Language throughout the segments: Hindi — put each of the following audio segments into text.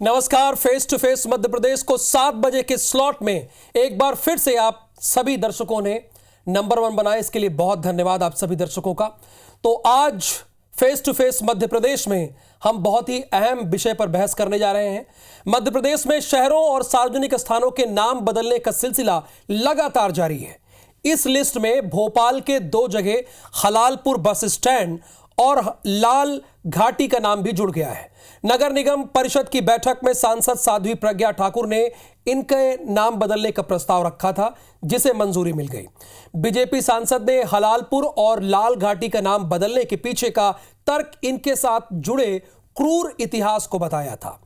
नमस्कार। फेस टू फेस मध्य प्रदेश को 7 बजे के स्लॉट में एक बार फिर से आप सभी दर्शकों ने नंबर 1 बनाया, इसके लिए बहुत धन्यवाद आप सभी दर्शकों का। तो आज फेस टू फेस मध्य प्रदेश में हम बहुत ही अहम विषय पर बहस करने जा रहे हैं। मध्य प्रदेश में शहरों और सार्वजनिक स्थानों के नाम बदलने का सिलसिला लगातार जारी है। इस लिस्ट में भोपाल के 2 जगह हलालपुर बस स्टैंड और लाल घाटी का नाम भी जुड़ गया है। नगर निगम परिषद की बैठक में सांसद साध्वी प्रज्ञा ठाकुर ने इनके नाम बदलने का प्रस्ताव रखा था, जिसे मंजूरी मिल गई। बीजेपी सांसद ने हलालपुर और लाल घाटी का नाम बदलने के पीछे का तर्क इनके साथ जुड़े क्रूर इतिहास को बताया था।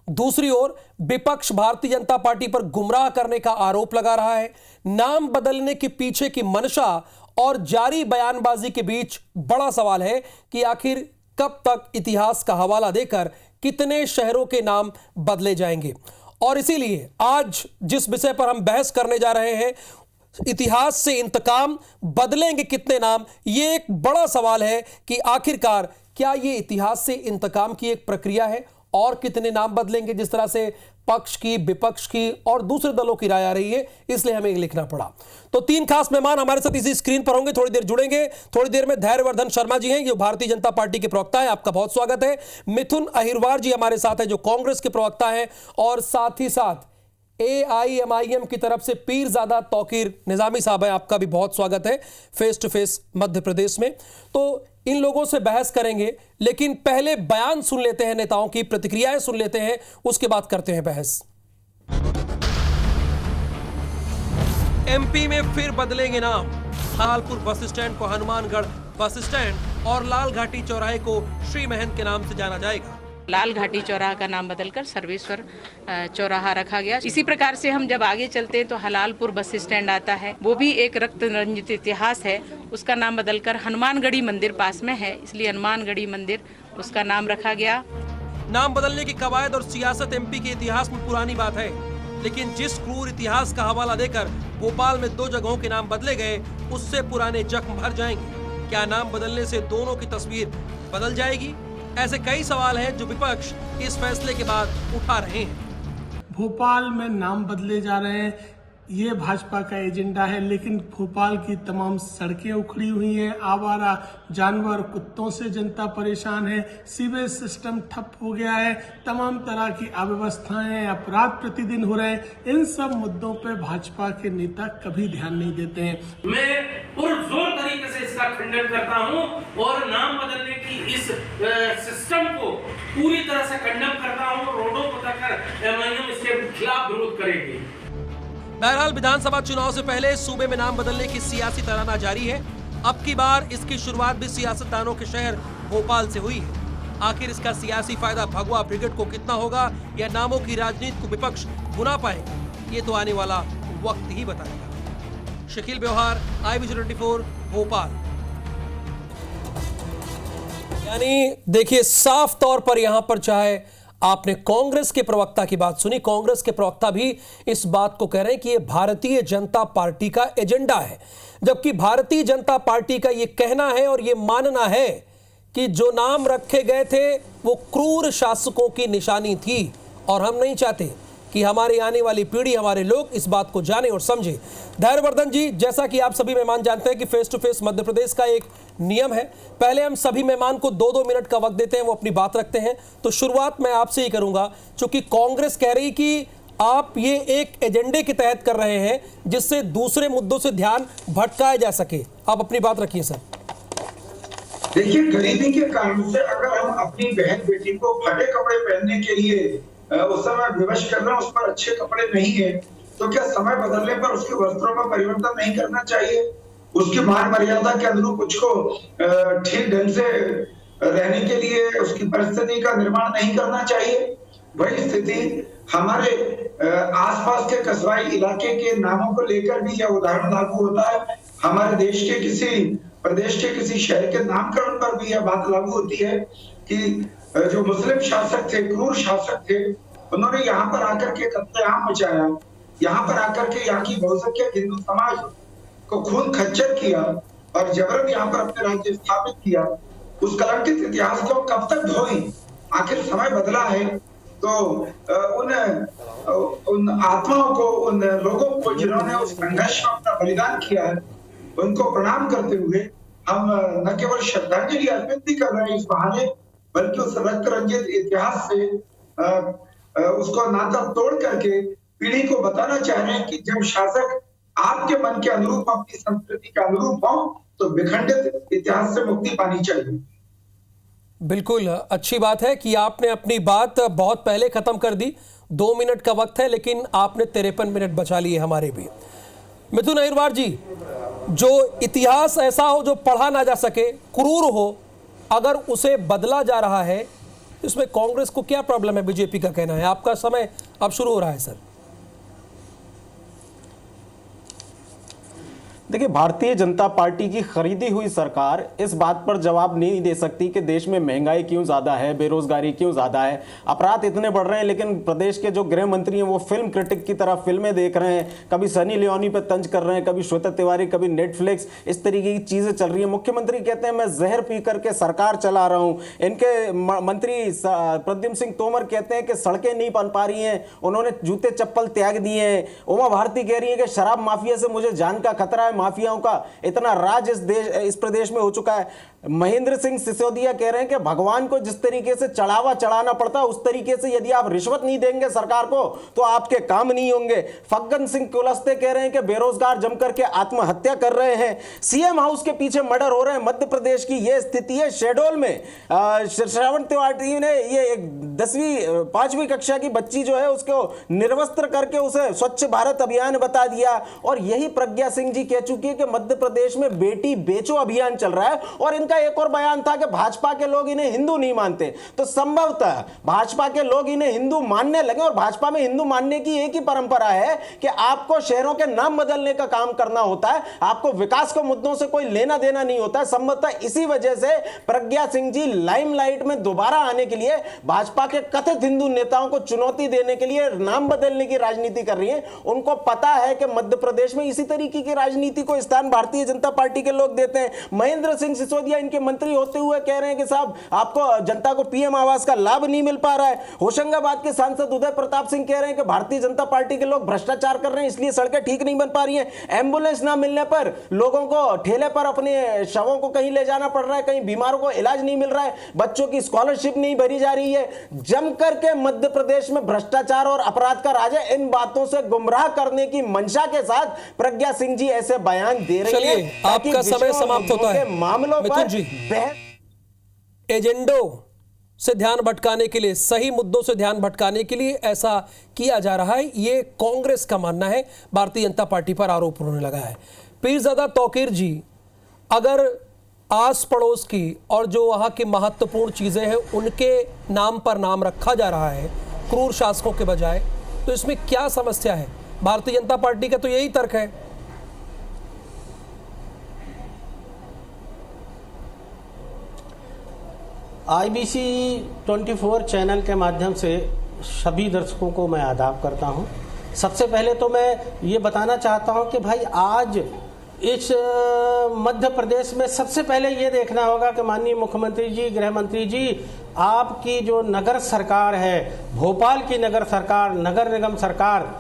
दूसरी ओर विपक्ष भारतीय जनता पार्टी पर गुमराह करने का आरोप लगा रहा है। नाम बदलने के पीछे की मंशा और जारी बयानबाजी के बीच बड़ा सवाल है कि आखिर कब तक इतिहास का हवाला देकर कितने शहरों के नाम बदले जाएंगे। और इसीलिए आज जिस विषय पर हम बहस करने जा रहे हैं, इतिहास से इंतकाम, बदलेंगे कितने नाम, ये एक बड़ा सवाल है कि आखिरकार क्या ये इतिहास से इंतकाम की एक प्रक्रिया है और कितने नाम बदलेंगे। जिस तरह से पक्ष की, विपक्ष की और दूसरे दलों की राय आ रही है, इसलिए हमें लिखना पड़ा। तो 3 खास मेहमान हमारे साथ इसी स्क्रीन पर होंगे, थोड़ी देर जुड़ेंगे। थोड़ी देर में धैर्यवर्धन शर्मा जी हैं, जो भारतीय जनता पार्टी के प्रवक्ता हैं, आपका बहुत स्वागत है। मिथुन अहिरवार जी हमारे साथ हैं, जो कांग्रेस के प्रवक्ता हैं, और साथ ही साथ AIMIM की तरफ से पीरजादा तौकीर निजामी साहब हैं, आपका भी बहुत स्वागत है फेस टू फेस मध्य प्रदेश में। तो इन लोगों से बहस करेंगे, लेकिन पहले बयान सुन लेते हैं, नेताओं की प्रतिक्रियाएं सुन लेते हैं, उसके बाद करते हैं बहस। MP में फिर बदलेंगे नाम। हलालपुर बस स्टैंड को हनुमानगढ़ बस स्टैंड और लाल घाटी चौराहे को श्री महंत के नाम से जाना जाएगा। लाल घाटी चौराहा का नाम बदलकर सर्वेश्वर चौराहा रखा गया। इसी प्रकार से हम जब आगे चलते हैं तो हलालपुर बस स्टैंड आता है, वो भी एक रक्त रंजित इतिहास है। उसका नाम बदलकर हनुमानगढ़ी मंदिर पास में है, इसलिए हनुमानगढ़ी मंदिर उसका नाम रखा गया। नाम बदलने की कवायद और सियासत MP के इतिहास में पुरानी बात है, लेकिन जिस क्रूर इतिहास का हवाला देकर भोपाल में 2 जगहों के नाम बदले गए, उससे पुराने जख्म भर जाएंगे। क्या नाम बदलने से दोनों की तस्वीर बदल जाएगी? ऐसे कई सवाल हैं जो विपक्ष इस फैसले के बाद उठा रहे हैं। भोपाल में नाम बदले जा रहे हैं, ये भाजपा का एजेंडा है, लेकिन भोपाल की तमाम सड़कें उखड़ी हुई हैं, आवारा जानवर, कुत्तों से जनता परेशान है, सीवेज सिस्टम ठप हो गया है, तमाम तरह की अव्यवस्थाएं, अपराध प्रतिदिन हो रहे हैं। इन सब मुद्दों पे भाजपा के नेता कभी ध्यान नहीं देते हैं। मैं पुरजोर तरीके से इसका खंडन करता हूं और नाम बदलने की इस सिस्टम को पूरी तरह से खंडन करता हूं। रोडों को तक MIM इसके खिलाफ विरोध करेगी। बहरहाल विधानसभा चुनाव से पहले सूबे में नाम बदलने की सियासी तराना जारी है। अब की बार इसकी शुरुआत भी सियासतदानों के शहर भोपाल से हुई है। आखिर इसका सियासी फायदा भगवा ब्रिगेड को कितना होगा या नामों की राजनीति को विपक्ष बुना पाएगा, ये तो आने वाला वक्त ही बताएगा। शकील व्यवहार, IBC24 भोपाल। यानी देखिए, साफ तौर पर यहां पर चाहे आपने कांग्रेस के प्रवक्ता की बात सुनी, कांग्रेस के प्रवक्ता भी इस बात को कह रहे हैं कि यह भारतीय जनता पार्टी का एजेंडा है, जबकि भारतीय जनता पार्टी का यह कहना है और यह मानना है कि जो नाम रखे गए थे वो क्रूर शासकों की निशानी थी और हम नहीं चाहते कि हमारी आने वाली पीढ़ी, हमारे लोग इस बात को जाने और समझे। धैर्यवर्धन जी, जैसा कि आप सभी मेहमान जानते हैं कि face to face Madhya Pradesh का एक नियम है, पहले हम सभी मेहमान को 2-2 मिनट का वक्त देते हैं, वो अपनी बात रखते हैं। तो शुरुआत मैं आपसे ही करूंगा, चूंकि कांग्रेस कह रही कि आप ये एक एजेंडे के तहत कर रहे हैं जिससे दूसरे मुद्दों से ध्यान भटकाया जा सके। आप अपनी बात रखिए सर। देखिए, गरीबी के कारण से अगर हम अपनी बहन बेटी को फटे कपड़े पहनने के लिए उस समय विवश कर रहे हैं, उस पर अच्छे कपड़े नहीं है, तो क्या समय बदलने पर उसके वस्त्रों में परिवर्तन नहीं करना चाहिए? उसकी मान मर्यादा के अनुरूप उसको ठीक ढंग से रहने के लिए उसकी परिस्थिति का निर्माण नहीं करना चाहिए? वही स्थिति हमारे आसपास के कस्बाई इलाके के नामों को लेकर भी यह उदाहरण लागू होता है। हमारे देश के किसी प्रदेश के किसी शहर के नामकरण पर भी यह बात लागू होती है कि जो मुस्लिम शासक थे, क्रूर शासक थे, उन्होंने यहाँ पर आकर के कत्लेआम मचाया, यहाँ पर आकर के यहाँ की बहुसंख्यक हिंदू समाज को खून खच्चर किया और जबरन यहाँ पर अपने राज्य स्थापित किया। उस कलंकित इतिहास को कब तक धोई? आखिर समय बदला है, तो उन आत्माओं को, उन लोगों को जिन्होंने उस संघर्ष में अपना बलिदान किया है, उनको प्रणाम करते हुए हम न केवल श्रद्धांजलि अर्पित भी कर रहे हैं इस बहाने, बल्कि उस रक्त रंजित इतिहास से उसको नाता तोड़ करके पीढ़ी को बताना चाह रहे हैं कि जब शासक आपके मन के अनुरूप, अपनी संस्कृति के अनुरूप हो, तो विखंडित इतिहास से मुक्ति पानी चाहिए। बिल्कुल अच्छी बात है कि आपने अपनी बात बहुत पहले खत्म कर दी। 2 मिनट का वक्त है, लेकिन आपने 53 मिनट बचा लिए हमारे भी। मिथुन अहिरवार जी, जो इतिहास ऐसा हो जो पढ़ा ना जा सके, क्रूर हो, अगर उसे बदला जा रहा है, इसमें कांग्रेस को क्या प्रॉब्लम है? बीजेपी का कहना है। आपका समय अब शुरू हो रहा है सर। देखिए, भारतीय जनता पार्टी की खरीदी हुई सरकार इस बात पर जवाब नहीं दे सकती कि देश में महंगाई क्यों ज्यादा है, बेरोजगारी क्यों ज्यादा है, अपराध इतने बढ़ रहे हैं, लेकिन प्रदेश के जो गृह मंत्री हैं वो फिल्म क्रिटिक की तरह फिल्में देख रहे हैं, कभी सनी लियोनी पे तंज कर रहे हैं, कभी श्वेता तिवारी, कभी नेटफ्लिक्स, इस तरीके की चीजें चल रही है। मुख्यमंत्री कहते हैं मैं जहर पी करके सरकार चला रहा हूं। इनके मंत्री प्रद्युम्न सिंह तोमर कहते हैं कि सड़कें नहीं बन पा रही हैं, उन्होंने जूते चप्पल त्याग दिए हैं। उमा भारती कह रही है कि शराब माफिया से मुझे जान का खतरा है, माफियाओं का इतना राज इस प्रदेश में हो चुका है। महेंद्र सिंह सिसोदिया कह रहे हैं कि भगवान को जिस तरीके से चढ़ावा चढ़ाना पड़ता है, उस तरीके से यदि आप रिश्वत नहीं देंगे सरकार को तो आपके काम नहीं होंगे। फग्गन सिंह कुलस्ते कह रहे हैं कि बेरोजगार जमकर के आत्महत्या कर रहे हैं। सीएम हाउस के पीछे मर्डर हो रहे हैं। मध्य प्रदेश की यह स्थिति है। शेडोल में श्रवण तिवारी ने ये एक 5वीं कक्षा की बच्ची जो है उसको निर्वस्त्र करके उसे स्वच्छ भारत अभियान बता दिया। और यही प्रज्ञा सिंह जी कह चुकी है कि मध्य प्रदेश में बेटी बेचो अभियान चल रहा है। और इनका एक और बयान था कि भाजपा के लोग इन्हें हिंदू नहीं मानते। तो संभवतः भाजपा के लोग इन्हें हिंदू मानने लगे। और भाजपा में हिंदू मानने की एक ही परंपरा है कि आपको शहरों के नाम बदलने का काम करना होता है, आपको विकास के मुद्दों से कोई लेना देना नहीं होता है। संभवतः इसी वजह से प्रज्ञा सिंह जी लाइमलाइट में दोबारा आने के लिए भाजपा के कथित हिंदू नेताओं को चुनौती देने के लिए नाम बदलने की राजनीति कर रही है। उनको पता है कि मध्य प्रदेश में इसी तरीके की राजनीति को स्थान भारतीय जनता पार्टी के लोग देते हैं। महेंद्र सिंह सिसोदिया इनके मंत्री होते हुए कह रहे हैं कि साहब आपको जनता को पीएम आवास का लाभ नहीं मिल पा रहा है। होशंगाबाद के सांसद उदय प्रताप सिंह कह रहे हैं कि भारतीय जनता पार्टी के लोग भ्रष्टाचार कर रहे हैं, इसलिए सड़कें ठीक नहीं बन पा रही हैं। एम्बुलेंस ना मिलने पर लोगों को ठेले पर अपने शवों को कहीं ले जाना पड़ रहा है, कहीं बीमारों को इलाज नहीं मिल रहा है, बच्चों की स्कॉलरशिप नहीं भरी जा रही है। जमकर के मध्य प्रदेश में भ्रष्टाचार और अपराध का राज है। इन बातों से गुमराह करने की मंशा के साथ प्रज्ञा सिंह जी ऐसे बयान दे रही है। आपका समय समाप्त होता है। मामलों पर एजेंडों से ध्यान भटकाने के लिए, सही मुद्दों से ध्यान भटकाने के लिए ऐसा किया जा रहा है, ये कांग्रेस का मानना है। भारतीय जनता पार्टी पर आरोप होने लगा है। पीरजादा तौकीर जी, अगर आस पड़ोस की और जो वहां की महत्वपूर्ण चीजें हैं उनके नाम पर नाम रखा जा रहा है क्रूर शासकों के बजाय, तो इसमें क्या समस्या है? भारतीय जनता पार्टी का तो यही तर्क है। IBC 24 चैनल के माध्यम से सभी दर्शकों को मैं आदाब करता हूं। सबसे पहले तो मैं ये बताना चाहता हूं कि भाई आज इस मध्य प्रदेश में सबसे पहले ये देखना होगा कि माननीय मुख्यमंत्री जी, गृह मंत्री जी, आपकी जो नगर सरकार है, भोपाल की नगर सरकार, नगर निगम सरकार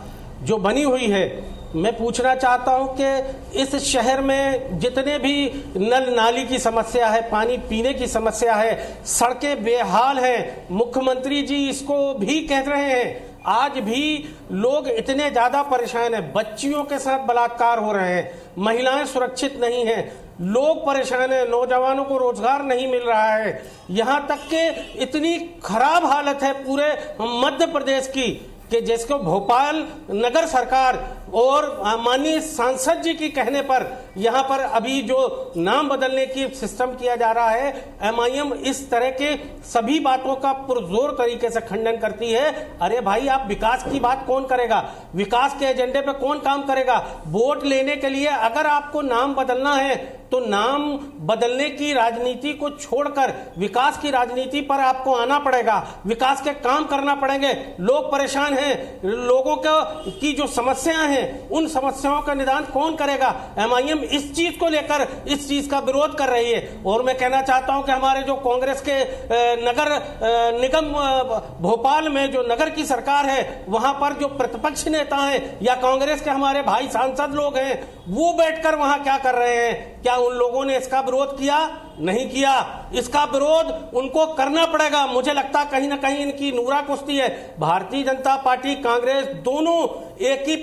जो बनी हुई है, मैं पूछना चाहता हूं कि इस शहर में जितने भी नल नाली की समस्या है, पानी पीने की समस्या है, सड़कें बेहाल हैं, मुख्यमंत्री जी इसको भी कह रहे हैं। आज भी लोग इतने ज्यादा परेशान हैं, बच्चियों के साथ बलात्कार हो रहे हैं, महिलाएं सुरक्षित नहीं हैं, लोग परेशान हैं, नौजवानों को रोजगार नहीं मिल रहा है। यहां तक कि इतनी खराब हालत है पूरे मध्य प्रदेश की कि जिसको भोपाल नगर सरकार और माननीय सांसद जी की कहने पर यहां पर अभी जो नाम बदलने की सिस्टम किया जा रहा है, MIM इस तरह के सभी बातों का पुरजोर तरीके से खंडन करती है। अरे भाई, आप विकास की बात कौन करेगा? विकास के एजेंडे पे कौन काम करेगा? वोट लेने के लिए अगर आपको नाम बदलना है तो नाम बदलने की राजनीति को छोड़कर विकास की राजनीति पर आपको आना पड़ेगा, विकास के काम करना पड़ेंगे। लोग परेशान हैं, लोगों की जो समस्याएं हैं हैं उन समस्याओं का निदान कौन करेगा? एमआईएम इस चीज को लेकर इस चीज का विरोध कर रही है। और मैं कहना चाहता हूं कि हमारे जो कांग्रेस के नगर निगम भोपाल में जो नगर की सरकार है, वहां पर जो प्रतिपक्ष नेता हैं या कांग्रेस के हमारे भाई सांसद लोग हैं, वो बैठकर वहां क्या कर रहे हैं? क्या उन लोगों ने इसका विरोध किया? नहीं किया। इसका विरोध उनको करना पड़ेगा। मुझे लगता कहीं ना कहीं इनकी नूरा कुश्ती है। भारतीय जनता पार्टी, कांग्रेस, दोनों एक ही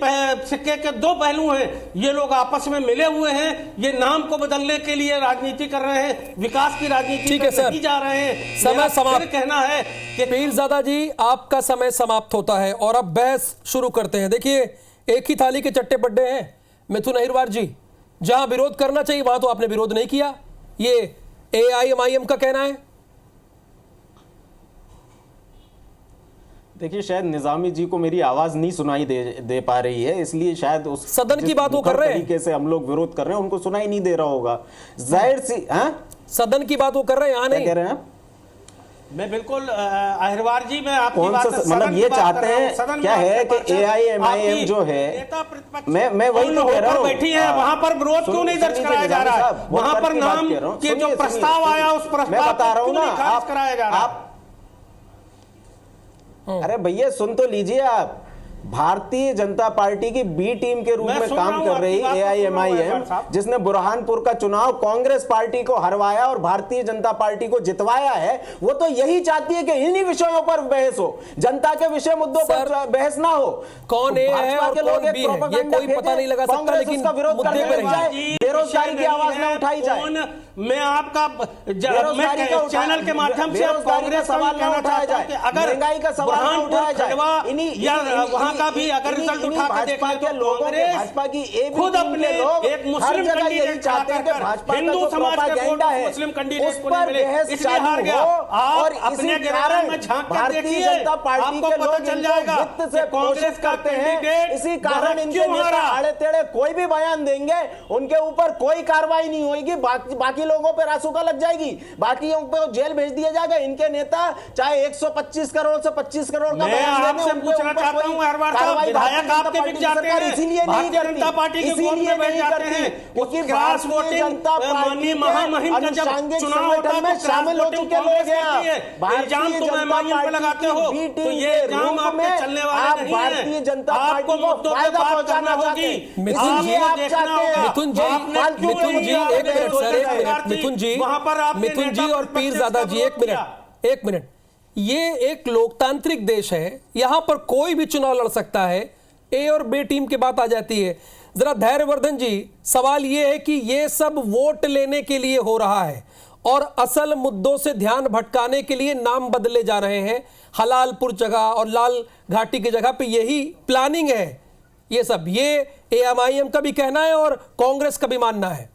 सिक्के के दो पहलू हैं। ये लोग आपस में मिले हुए हैं, ये नाम को बदलने के लिए राजनीति कर रहे हैं, विकास की राजनीति नहीं जा रहे हैं। समय समाप्त। कहना है कि पीरजादा जी, आपका समय समाप्त होता है और अब बहस शुरू करते हैं। देखिए, एक ही थाली के चट्टे पड्डे हैं। मिथुन अहिरवार जी, जहां विरोध करना चाहिए वहां तो आपने विरोध नहीं किया, ये एआईएमआईएम का कहना है। देखिए, शायद निजामी जी को मेरी आवाज नहीं सुनाई दे पा रही है, इसलिए शायद उस सदन की बात वो कर रहे हैं, तरीके से हम लोग विरोध कर रहे हैं, उनको सुनाई नहीं दे रहा होगा। जाहिर सी सदन की बात वो कर रहे हैं, यहाँ नहीं कह रहे हैं। मैं बिल्कुल अहिरवार जी, मैं आपकी बात मतलब ये चाहते हैं क्या है कि एआईएमआईएम जो है, मैं वही तो कह रहा हूँ, बैठी है वहां पर विरोध क्यों नहीं दर्ज कराया जा रहा है? वहां पर नाम के जो प्रस्ताव आया उस प्रस्ताव बता रहा हूँ ना, खारिज कराया जा रहा है। अरे भैया सुन तो लीजिए, आप भारतीय जनता पार्टी की बी टीम के रूप में काम कर रही एआईएमआईएम, जिसने बुरहानपुर का चुनाव कांग्रेस पार्टी को हरवाया और भारतीय जनता पार्टी को जितवाया है, वो तो यही चाहती है कि इन्हीं विषयों पर बहस हो, जनता के विषय मुद्दों पर बहस ना हो। कौन ए है और कौन बी है ये कोई पता नहीं लगा सकता, लेकिन उसका विरोध करने में बेरोजगारी की आवाज ना उठाई जाए। मैं आपका चैनल के माध्यम से कांग्रेस सवाल ना उठाया जाए, अगर महंगाई का सवाल ना उठाया जाए, वहां का भी अगर रिजल्ट उठा के देख ले तो भाजपा की खुद अपने एक मुस्लिम कैंडिडेट चाहते हैं कि भाजपा हिंदू समाज के वोट मुस्लिम कैंडिडेट को नहीं मिले, इसलिए हार गया। और अपने गिरारण में झांक कर देखिए, आपको पता चल जाएगा कि कांग्रेस का कैंडिडेट इसी कारण इनके नेता आड़े टेढ़े कोई भी बयान देंगे, उनके ऊपर कोई कार्रवाई नहीं होगी, बाकी लोगों पर रासुका लग जाएगी, बाकियों को जेल भेज दिया जाएगा। इनके नेता चाहे 125 करोड़ से 25 करोड़ का बयान देने, पूछना चाहता हूं विधायक आपके बीच जाते हैं, इसीलिए भारतीय जनता पार्टी के गोद में बैठ जाते हैं, क्योंकि क्रॉस वोटिंग माननीय महामहिम का जब चुनाव होता है तो शामिल हो चुके लोग हैं। इल्जाम तुम एमआईएम पे लगाते हो, तो ये इल्जाम आपके चलने वाले नहीं है। भारतीय जनता पार्टी को मुद्दों पे बात करना होगी। मिथुन जी, मिथुन जी और पीरजादा जी, एक मिनट। ये एक लोकतांत्रिक देश है, यहां पर कोई भी चुनाव लड़ सकता है, ए और बी टीम की बात आ जाती है। जरा धैर्यवर्धन जी, सवाल ये है कि ये सब वोट लेने के लिए हो रहा है और असल मुद्दों से ध्यान भटकाने के लिए नाम बदले जा रहे हैं। हलालपुर जगह और लाल घाटी की जगह पे यही प्लानिंग है। ये सब ये एआईएमआईएम का भी कहना है और कांग्रेस का भी मानना है।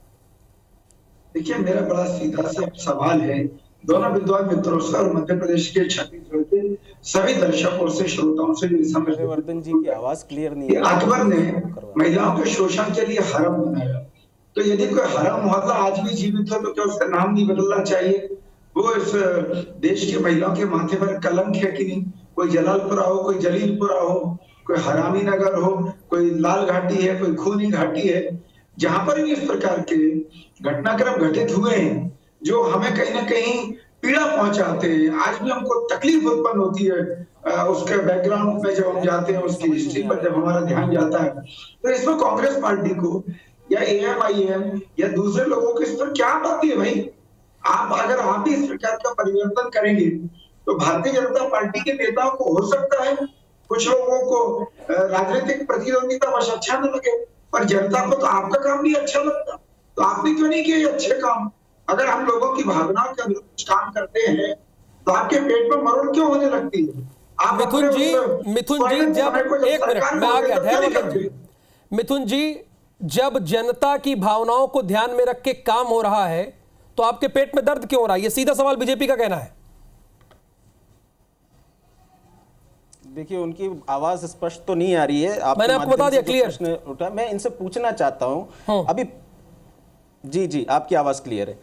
देखिए, मेरा बड़ा सीधा सा सवाल है दोनों विद्वान मित्रों से और मध्य प्रदेश के छत्तीसगढ़ के सभी दर्शकों से, श्रोताओं से भी समझ वर्धन जी की आवाज क्लियर नहीं है। अकबर ने महिलाओं के शोषण के लिए हरम बनाया, तो यदि कोई हरम मोहल्ला आज भी जीवित हो तो क्या उसका नाम नहीं बदलना चाहिए? वो इस देश की महिलाओं के माथे पर कलंक है कि नहीं? कोई जलालपुरा हो, कोई जलीलपुरा हो, कोई हरामी नगर हो, कोई लाल घाटी है, कोई खूनी घाटी है, जहां पर भी इस प्रकार के घटनाक्रम घटित हुए हैं जो हमें कहीं ना कहीं पीड़ा पहुंचाते हैं। आज भी हमको तकलीफ उत्पन्न होती है उसके बैकग्राउंड में जब हम जाते हैं, उसकी हिस्ट्री पर जब हमारा ध्यान जाता है। तो इसमें कांग्रेस पार्टी को या एआईएमआईएम या दूसरे लोगों को इस पर क्या आपत्ति है भाई? अगर आप भी इस प्रकार का परिवर्तन करेंगे तो भारतीय जनता पार्टी के नेताओं को हो सकता है कुछ लोगों को राजनीतिक प्रतिद्वंदिता बस अच्छा न लगे, पर जनता को तो आपका काम नहीं अच्छा लगता, तो आपने क्यों नहीं किया अच्छे काम? अगर हम लोगों की भावनाओं के अनुरूप काम करते हैं तो आपके पेट में मरोड़ क्यों होने लगती है? मिथुन जी, जब एक मिनट मैं आ गया, मिथुन जी, जब जनता की भावनाओं को ध्यान में रख के काम हो रहा है तो आपके पेट में दर्द क्यों हो रहा है? ये सीधा सवाल बीजेपी का कहना है। देखिए, उनकी आवाज स्पष्ट तो नहीं आ रही है। मैंने आपको बता दिया क्लियर उठा। मैं इनसे पूछना चाहता हूं अभी। जी, आपकी आवाज क्लियर है।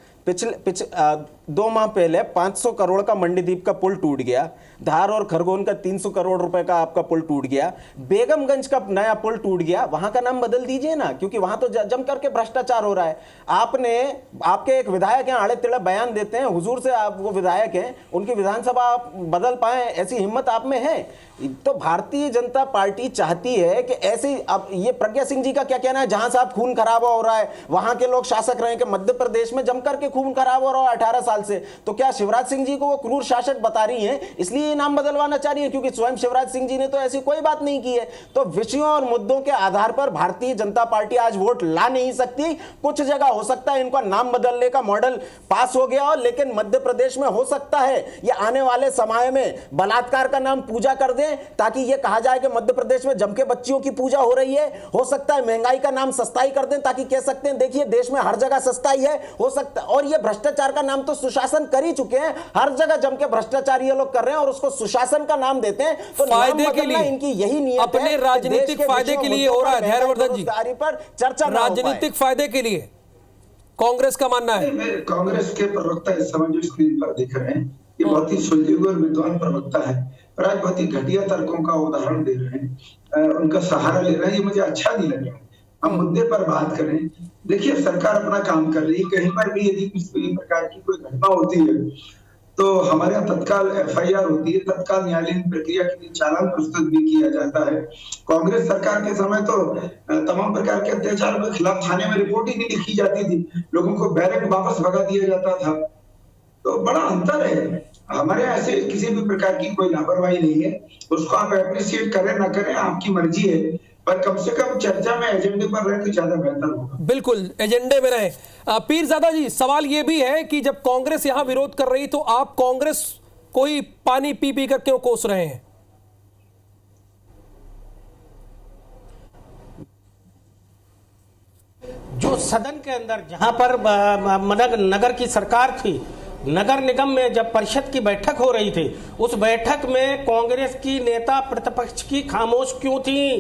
2 माह पहले 500 करोड़ का मंडीदीप का पुल टूट गया, धार और खरगोन का 300 करोड़ रुपए का आपका पुल टूट गया, बेगमगंज का नया पुल टूट गया, वहां का नाम बदल दीजिए ना, क्योंकि वहां तो जम करके भ्रष्टाचार हो रहा है। आपके एक विधायक हैं आड़े टेढ़े बयान देते हैं, हुजूर से आप वो विधायक हैं, उनकी विधानसभा आप बदल पाए, ऐसी हिम्मत आप में है? तो भारतीय जनता पार्टी चाहती है कि ऐसे, अब ये प्रज्ञा सिंह जी का क्या कहना है, जहां साहब खून खराबा हो रहा है वहां के लोग शासक रहे, कि मध्य प्रदेश में जमकर के खून खराब हो रहा है 18 साल से, तो क्या शिवराज सिंह जी को वो क्रूर शासक बता रही हैं, इसलिए ये नाम बदलवाना चाह रही है? क्योंकि स्वयं शिवराज सिंह जी ने तो ऐसी कोई बात नहीं की है। तो विषयों और मुद्दों के आधार पर भारतीय जनता पार्टी आज वोट ला नहीं सकती। कुछ जगह हो सकता है इनका नाम बदलने का मॉडल पास हो गया हो, लेकिन मध्य प्रदेश में हो सकता है ये आने वाले समय में बलात्कार का नाम पूजा कर दें, ताकि ये कहा जाए कि मध्य प्रदेश में जम के बच्चियों की पूजा हो रही है। हो सकता है महंगाई का नाम सस्ताई कर दें, ताकि कह सकते हैं देखिए देश में हर जगह सस्ताई है। हो सकता, और ये भ्रष्टाचार का नाम तो सुशासन कर ही चुके हैं, हर जगह जम के भ्रष्टाचार ये लोग कर रहे हैं और उसको सुशासन का नाम देते हैं। तो फायदे के लिए इनकी यही नियत है, अपने राजनीतिक फायदे के लिए हो रहा है। धैर्यवर्धन जी, पर चर्चा राजनीतिक फायदे के लिए कांग्रेस का मानना है। कांग्रेस के प्रवक्ता इस समय जो स्क्रीन पर दिख रहे हैं, ये बहुत ही सुलझे और विद्वान प्रवक्ता है, और आज बहुत ही घटिया तर्कों का उदाहरण दे रहे हैं, उनका सहारा ले रहे हैं। ये मुझे अच्छा नहीं लग रहा है। हम मुद्दे पर बात करें। देखिए, सरकार अपना काम कर रही है। कहीं पर भी यदि किसी प्रकार की कोई घटना होती है तो हमारे यहाँ तत्काल FIR होती है, तत्काल न्यायालयीन प्रक्रिया के लिए चालान प्रस्तुत भी किया जाता है। कांग्रेस सरकार के समय तो तमाम प्रकार के अत्याचार के खिलाफ थाने में रिपोर्ट ही नहीं लिखी जाती थी, लोगों को बैरक वापस भगा दिया जाता था। तो बड़ा अंतर है। हमारे यहाँ ऐसे किसी भी प्रकार की कोई लापरवाही नहीं है। उसको आप अप्रिशिएट करें ना करें आपकी मर्जी है, पर कम से कम चर्चा में एजेंडे पर रहे तो ज्यादा बेहतर होगा। बिल्कुल एजेंडे में रहे। पीरजादा जी, सवाल यह भी है कि जब कांग्रेस यहां विरोध कर रही तो आप कांग्रेस को ही पानी पी पी कर क्यों कोस रहे हैं? जो सदन के अंदर जहां पर नगर की सरकार थी, नगर निगम में जब परिषद की बैठक हो रही थी, उस बैठक में कांग्रेस की नेता प्रतिपक्ष की खामोश क्यों थी?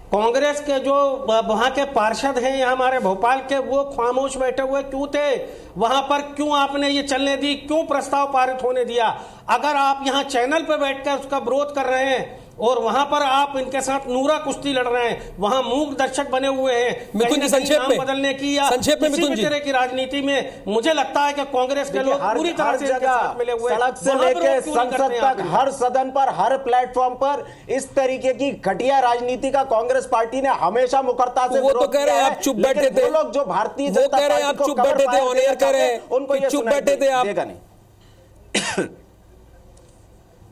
कांग्रेस के जो वहां के पार्षद हैं यहाँ हमारे भोपाल के, वो खामोश बैठे हुए क्यों थे? वहां पर क्यों आपने ये चलने दी? क्यों प्रस्ताव पारित होने दिया? अगर आप यहाँ चैनल पे बैठकर उसका विरोध कर रहे हैं और वहां पर आप इनके साथ नूरा कुश्ती लड़ रहे हैं, वहां मूक दर्शक बने हुए हैं, मिथुन जी संक्षेप में बदलने की या किसी भी तरह की राजनीति में, मुझे लगता है कि कांग्रेस के लोग पूरी तरह से इनके साथ मिले हुए हैं। सड़क से लेकर संसद तक, हर सदन पर, हर प्लेटफॉर्म पर इस तरीके की घटिया राजनीति का कांग्रेस पार्टी ने हमेशा मुखरता से वो तो कह रहे हैं आप चुप बैठे थे, लोग जो भारतीय जनता कह रहे हैं आप चुप बैठे थे, ऑन एयर कह रहे हैं उनको चुप बैठे थे आप।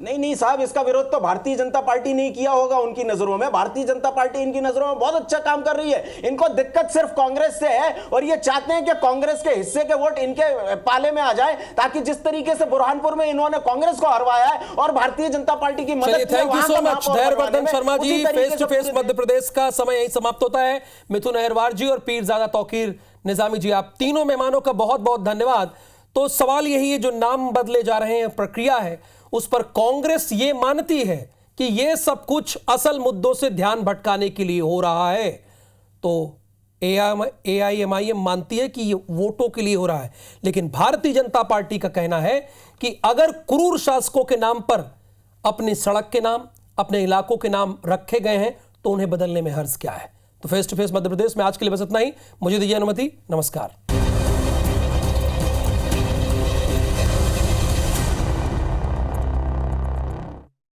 नहीं साहब, इसका विरोध तो भारतीय जनता पार्टी नहीं किया होगा उनकी नजरों में। भारतीय जनता पार्टी इनकी नजरों में बहुत अच्छा काम कर रही है। इनको दिक्कत सिर्फ कांग्रेस से है और ये चाहते हैं कि कांग्रेस के हिस्से के वोट इनके पाले में आ जाए, ताकि जिस तरीके से बुरहानपुर में इन्होंने कांग्रेस को हरवाया है और भारतीय जनता पार्टी की मदद। Thank you so much Dhairyavardhan Sharma ji. Face to face Madhya Pradesh का समय यही समाप्त होता है। मिथुन अहिरवार जी और पीरजादा तौकीर निजामी जी, आप तीनों मेहमानों का बहुत बहुत धन्यवाद। तो सवाल यही है, जो नाम बदले जा रहे हैं, प्रक्रिया है, उस पर कांग्रेस ये मानती है कि ये सब कुछ असल मुद्दों से ध्यान भटकाने के लिए हो रहा है। तो AIMIM मानती है कि ये वोटों के लिए हो रहा है, लेकिन भारतीय जनता पार्टी का कहना है कि अगर क्रूर शासकों के नाम पर अपनी सड़क के नाम, अपने इलाकों के नाम रखे गए हैं तो उन्हें बदलने में हर्ज क्या है। तो फेस टू फेस मध्य प्रदेश में आज के लिए बस इतना ही। मुझे दीजिए अनुमति। नमस्कार।